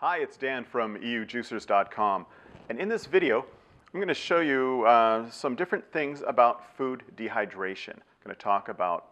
Hi, it's Dan from EUJUICERS.COM, and in this video I'm going to show you some different things about food dehydration. I'm going to talk about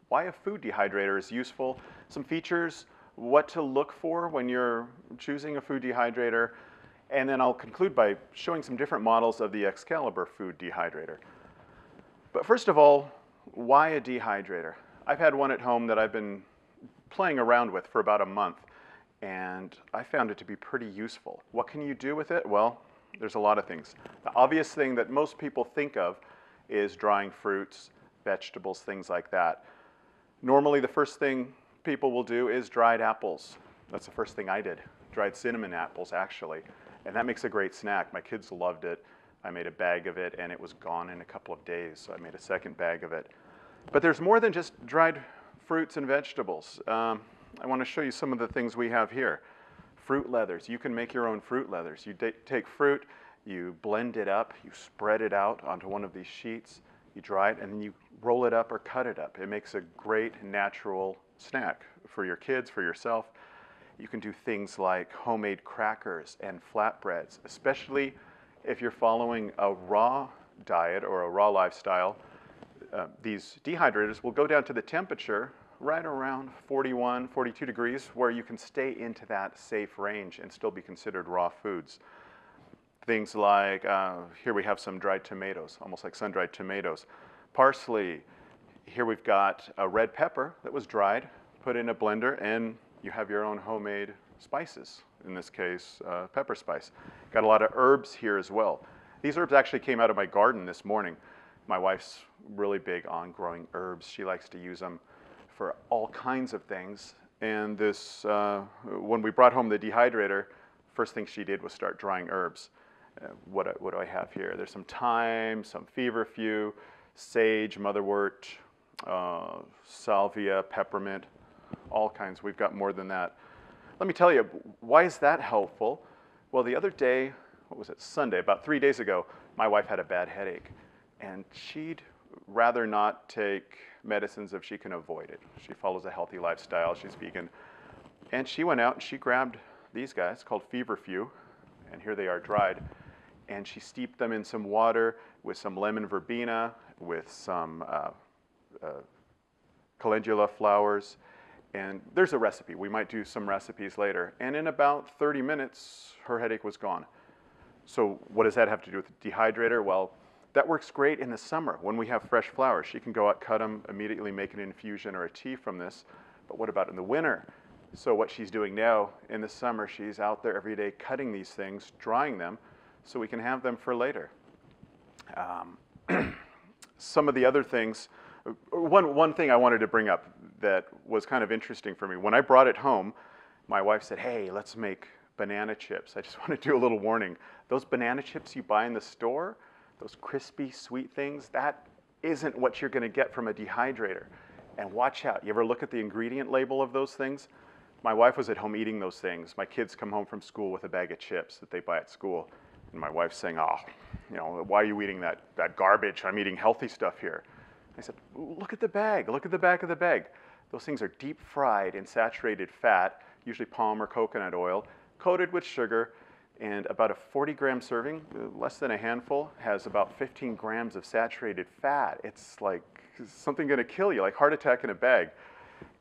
why a food dehydrator is useful, some features, what to look for when you're choosing a food dehydrator, and then I'll conclude by showing some different models of the Excalibur food dehydrator. But first of all, why a dehydrator? I've had one at home that I've been playing around with for about a month, and I found it to be pretty useful. What can you do with it? Well, there's a lot of things. The obvious thing that most people think of is drying fruits, vegetables, things like that. Normally, the first thing people will do is dried apples. That's the first thing I did. Dried cinnamon apples, actually. And that makes a great snack. My kids loved it. I made a bag of it, and it was gone in a couple of days, so I made a second bag of it. But there's more than just dried fruits and vegetables. I want to show you some of the things we have here. Fruit leathers. You can make your own fruit leathers. You take fruit, you blend it up, you spread it out onto one of these sheets, you dry it, and then you roll it up or cut it up. It makes a great natural snack for your kids, for yourself. You can do things like homemade crackers and flatbreads, especially if you're following a raw diet or a raw lifestyle. These dehydrators will go down to the temperature right around 41, 42 degrees, where you can stay into that safe range and still be considered raw foods. Things like, here we have some dried tomatoes, almost like sun-dried tomatoes. Parsley. Here we've got a red pepper that was dried, put in a blender, and you have your own homemade spices, in this case, pepper spice. Got a lot of herbs here as well. These herbs actually came out of my garden this morning. My wife's really big on growing herbs. She likes to use them for all kinds of things. And this, when we brought home the dehydrator, first thing she did was start drying herbs. What do I have here? There's some thyme, some feverfew, sage, motherwort, salvia, peppermint, all kinds. We've got more than that. Let me tell you, why is that helpful? Well, the other day, what was it, Sunday, about 3 days ago, my wife had a bad headache. And she'd rather not take medicines if she can avoid it. She follows a healthy lifestyle, she's vegan. And she went out and she grabbed these guys called feverfew, and here they are dried. And she steeped them in some water with some lemon verbena, with some calendula flowers. And there's a recipe. We might do some recipes later. And in about 30 minutes, her headache was gone. So what does that have to do with the dehydrator? Well, that works great in the summer when we have fresh flowers. She can go out, cut them, immediately make an infusion or a tea from this. But what about in the winter? So what she's doing now in the summer, she's out there every day cutting these things, drying them, so we can have them for later. Some of the other things, one thing I wanted to bring up that was kind of interesting for me. When I brought it home, my wife said, hey, let's make banana chips. I just want to do a little warning. Those banana chips you buy in the store, those crispy, sweet things, that isn't what you're going to get from a dehydrator. And watch out. You ever look at the ingredient label of those things? My wife was at home eating those things. My kids come home from school with a bag of chips that they buy at school. And my wife's saying, oh, you know, why are you eating that garbage? I'm eating healthy stuff here. I said, look at the bag. Look at the back of the bag. Those things are deep fried in saturated fat, usually palm or coconut oil, coated with sugar. And about a 40-gram serving, less than a handful, has about 15 grams of saturated fat. It's like something going to kill you, like heart attack in a bag.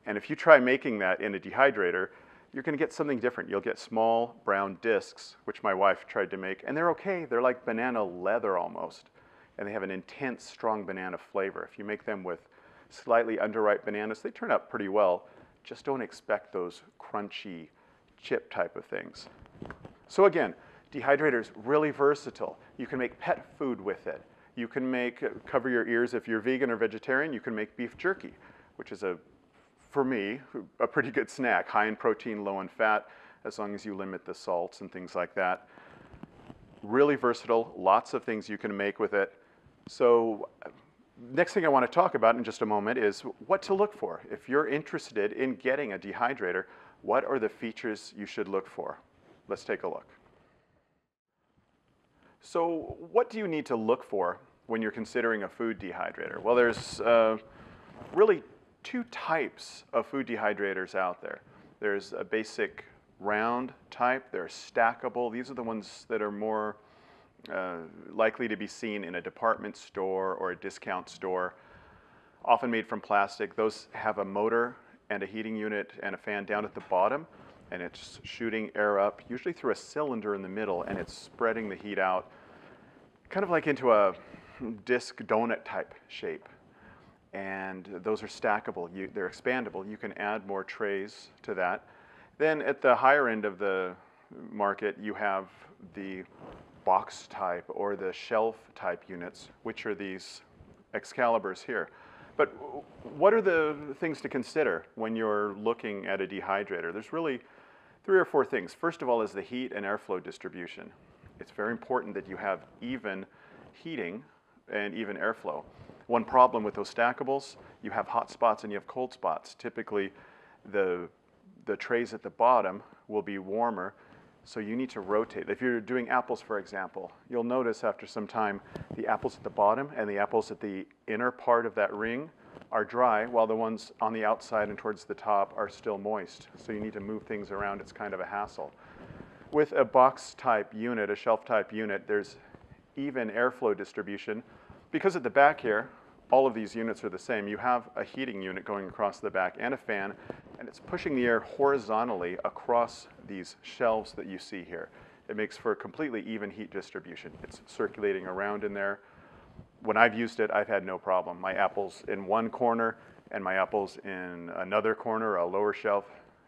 And if you try making that in a dehydrator, you're going to get something different. You'll get small brown discs, which my wife tried to make, and they're okay. They're like banana leather almost, and they have an intense, strong banana flavor. If you make them with slightly underripe bananas, they turn out pretty well. Just don't expect those crunchy chip type of things. So again, dehydrator's really versatile. You can make pet food with it. You can make, cover your ears if you're vegan or vegetarian, you can make beef jerky, which is, for me, a pretty good snack, high in protein, low in fat, as long as you limit the salts and things like that. Really versatile, lots of things you can make with it. So next thing I want to talk about in just a moment is what to look for. If you're interested in getting a dehydrator, what are the features you should look for? Let's take a look. So what do you need to look for when you're considering a food dehydrator? Well, there's really two types of food dehydrators out there. There's a basic round type. They're stackable. These are the ones that are more likely to be seen in a department store or a discount store, often made from plastic. Those have a motor and a heating unit and a fan down at the bottom, and it's shooting air up, usually through a cylinder in the middle, and it's spreading the heat out, kind of like into a disc donut type shape. And those are stackable. They're expandable. You can add more trays to that. Then at the higher end of the market, you have the box type or the shelf type units, which are these Excaliburs here. But what are the things to consider when you're looking at a dehydrator? There's really 3 or 4 things. First of all is the heat and airflow distribution. It's very important that you have even heating and even airflow. One problem with those stackables, you have hot spots and you have cold spots. Typically, the trays at the bottom will be warmer, so you need to rotate. If you're doing apples, for example, you'll notice after some time the apples at the bottom and the apples at the inner part of that ring are dry, while the ones on the outside and towards the top are still moist. So you need to move things around. It's kind of a hassle. With a box type unit, a shelf type unit, there's even airflow distribution. Because at the back here, all of these units are the same. You have a heating unit going across the back and a fan, and it's pushing the air horizontally across these shelves that you see here. It makes for a completely even heat distribution. It's circulating around in there. When I've used it, I've had no problem. My apples in one corner and my apples in another corner, a lower shelf,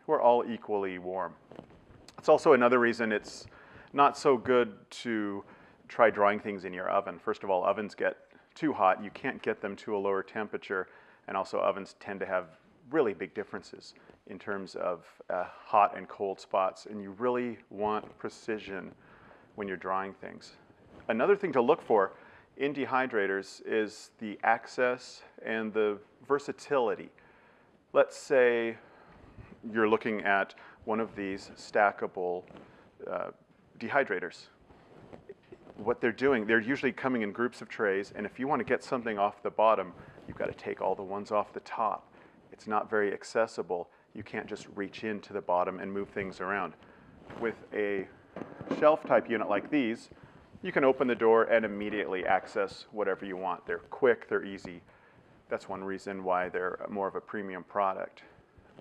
were all equally warm. It's also another reason it's not so good to try drying things in your oven. First of all, ovens get too hot. You can't get them to a lower temperature, and also ovens tend to have really big differences in terms of hot and cold spots, and you really want precision when you're drying things. Another thing to look for in dehydrators is the access and the versatility. Let's say you're looking at one of these stackable dehydrators. What they're doing, they're usually coming in groups of trays, and if you want to get something off the bottom, you've got to take all the ones off the top. It's not very accessible. You can't just reach into the bottom and move things around. With a shelf type unit like these, you can open the door and immediately access whatever you want. They're quick, they're easy. That's one reason why they're more of a premium product.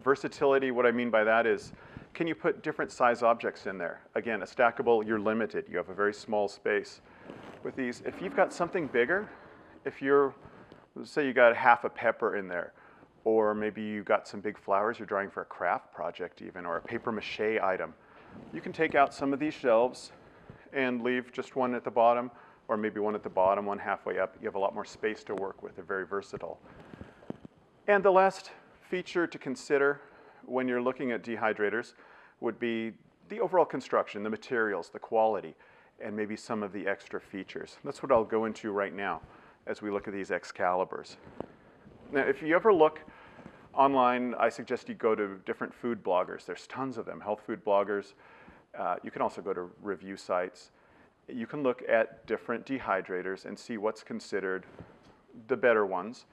Versatility, what I mean by that is, can you put different size objects in there? Again, a stackable, you're limited. You have a very small space. With these, if you've got something bigger, if you're, let's say you got half a pepper in there, or maybe you got some big flowers you're drying for a craft project even, or a paper mache item, you can take out some of these shelves and leave just one at the bottom, or maybe one at the bottom, one halfway up. You have a lot more space to work with. They're very versatile. And the last feature to consider when you're looking at dehydrators would be the overall construction, the materials, the quality, and maybe some of the extra features. That's what I'll go into right now as we look at these Excaliburs. Now, if you ever look online, I suggest you go to different food bloggers. There's tons of them, health food bloggers. You can also go to review sites. You can look at different dehydrators and see what's considered the better ones.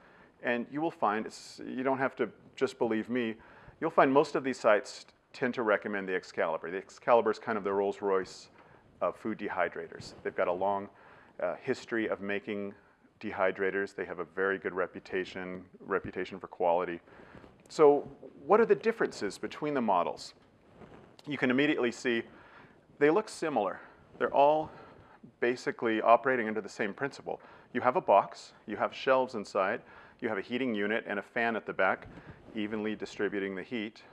And you will find, you don't have to just believe me, you'll find most of these sites tend to recommend the Excalibur. The Excalibur is kind of the Rolls-Royce of food dehydrators. They've got a long history of making dehydrators. They have a very good reputation for quality. So what are the differences between the models? You can immediately see they look similar. They're all basically operating under the same principle. You have a box, you have shelves inside, you have a heating unit and a fan at the back, evenly distributing the heat.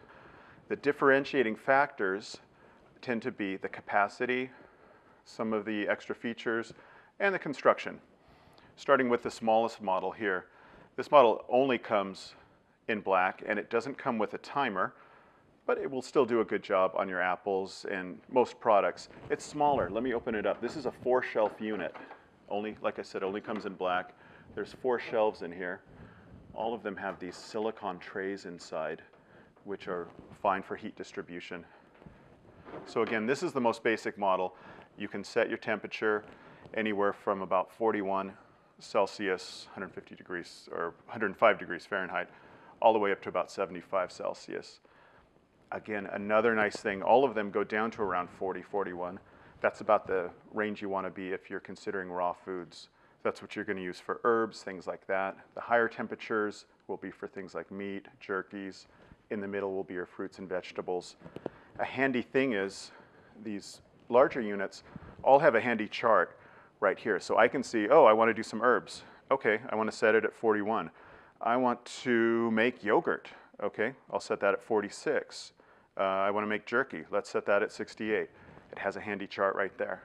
The differentiating factors tend to be the capacity, some of the extra features, and the construction. Starting with the smallest model here. This model only comes in black, and it doesn't come with a timer, but it will still do a good job on your apples and most products. It's smaller. Let me open it up. This is a 4-shelf unit. Only, like I said, only comes in black. There's 4 shelves in here. All of them have these silicone trays inside, which are fine for heat distribution. So again, this is the most basic model. You can set your temperature anywhere from about 41 Celsius, 150 degrees, or 105 degrees Fahrenheit, all the way up to about 75 Celsius. Again, another nice thing, all of them go down to around 40, 41. That's about the range you want to be if you're considering raw foods. That's what you're going to use for herbs, things like that. The higher temperatures will be for things like meat, jerkies. In the middle will be your fruits and vegetables. A handy thing is these larger units all have a handy chart right here. So I can see, oh, I want to do some herbs. Okay, I want to set it at 41. I want to make yogurt. Okay, I'll set that at 46. I want to make jerky. Let's set that at 68. It has a handy chart right there.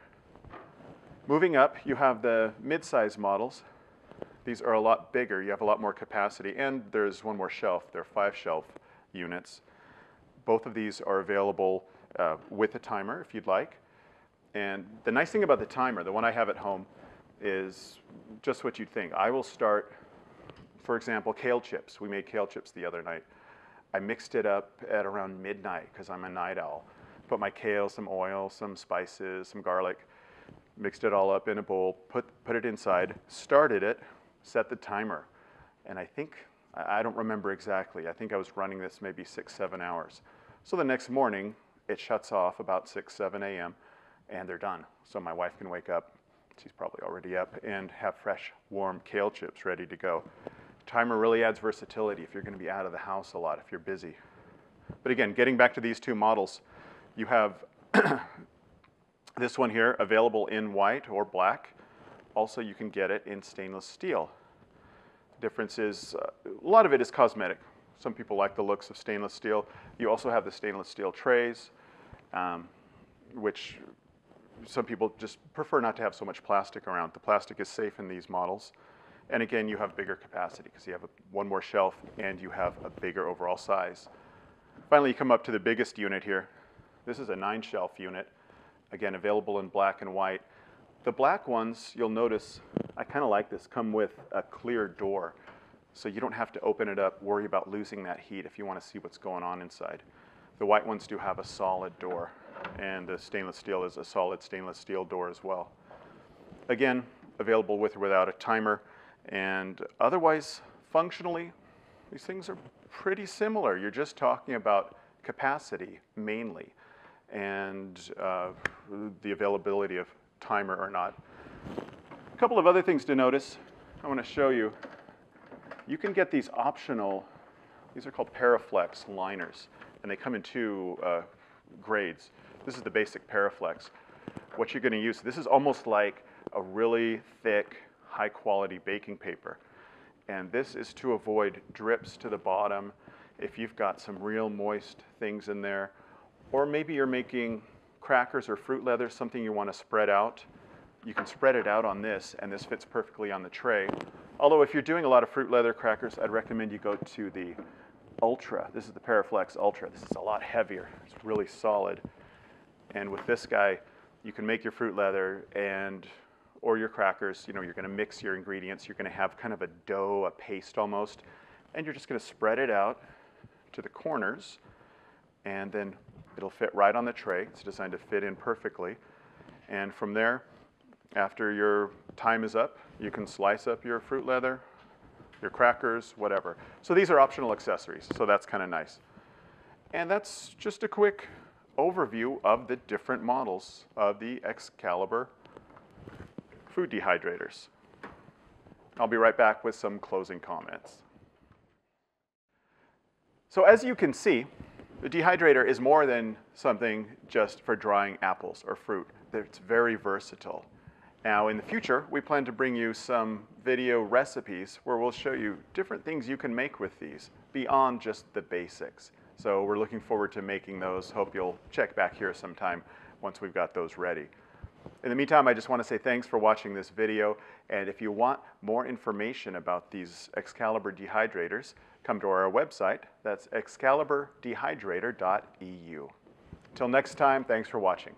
Moving up, you have the mid-size models. These are a lot bigger. You have a lot more capacity, and there's one more shelf. There are 5 shelf units. Both of these are available with a timer if you'd like. And the nice thing about the timer, the one I have at home, is just what you'd think. I will start, for example, kale chips. We made kale chips the other night. I mixed it up at around midnight because I'm a night owl. Put my kale, some oil, some spices, some garlic, mixed it all up in a bowl, put it inside, started it, set the timer. And I think, I don't remember exactly, I think I was running this maybe 6, 7 hours. So the next morning, it shuts off about 6, 7 a.m. and they're done. So my wife can wake up, she's probably already up, and have fresh, warm kale chips ready to go. Timer really adds versatility if you're going to be out of the house a lot, if you're busy. But again, getting back to these 2 models, you have this one here available in white or black. Also, you can get it in stainless steel. The difference is, a lot of it is cosmetic. Some people like the looks of stainless steel. You also have the stainless steel trays, which some people just prefer not to have so much plastic around. The plastic is safe in these models. And again, you have bigger capacity because you have one more shelf and you have a bigger overall size. Finally, you come up to the biggest unit here. This is a 9-shelf unit. Again, available in black and white. The black ones, you'll notice, I kind of like this, come with a clear door. So you don't have to open it up, worry about losing that heat if you want to see what's going on inside. The white ones do have a solid door, and the stainless steel is a solid stainless steel door as well. Again, available with or without a timer, and otherwise, functionally, these things are pretty similar. You're just talking about capacity, mainly, and the availability of timer or not. A couple of other things to notice. I want to show you. You can get these optional, these are called Paraflex liners, and they come in 2 grades. This is the basic Paraflex. What you're going to use, this is almost like a really thick, high-quality baking paper. And this is to avoid drips to the bottom if you've got some real moist things in there. Or maybe you're making crackers or fruit leather, something you want to spread out. You can spread it out on this, and this fits perfectly on the tray. Although if you're doing a lot of fruit leather crackers, I'd recommend you go to the Ultra. This is the Paraflex Ultra. This is a lot heavier. It's really solid. And with this guy, you can make your fruit leather or your crackers. You know, you're going to mix your ingredients. You're going to have kind of a dough, a paste almost. And you're just going to spread it out to the corners, and then it'll fit right on the tray. It's designed to fit in perfectly. And from there, after your time is up, you can slice up your fruit leather, your crackers, whatever. So these are optional accessories, so that's kind of nice. And that's just a quick overview of the different models of the Excalibur food dehydrators. I'll be right back with some closing comments. So as you can see, the dehydrator is more than something just for drying apples or fruit. It's very versatile. Now, in the future, we plan to bring you some video recipes where we'll show you different things you can make with these beyond just the basics. So we're looking forward to making those. Hope you'll check back here sometime once we've got those ready. In the meantime, I just want to say thanks for watching this video. And if you want more information about these Excalibur Dehydrators, come to our website. That's excaliburdehydrator.eu. Till next time, thanks for watching.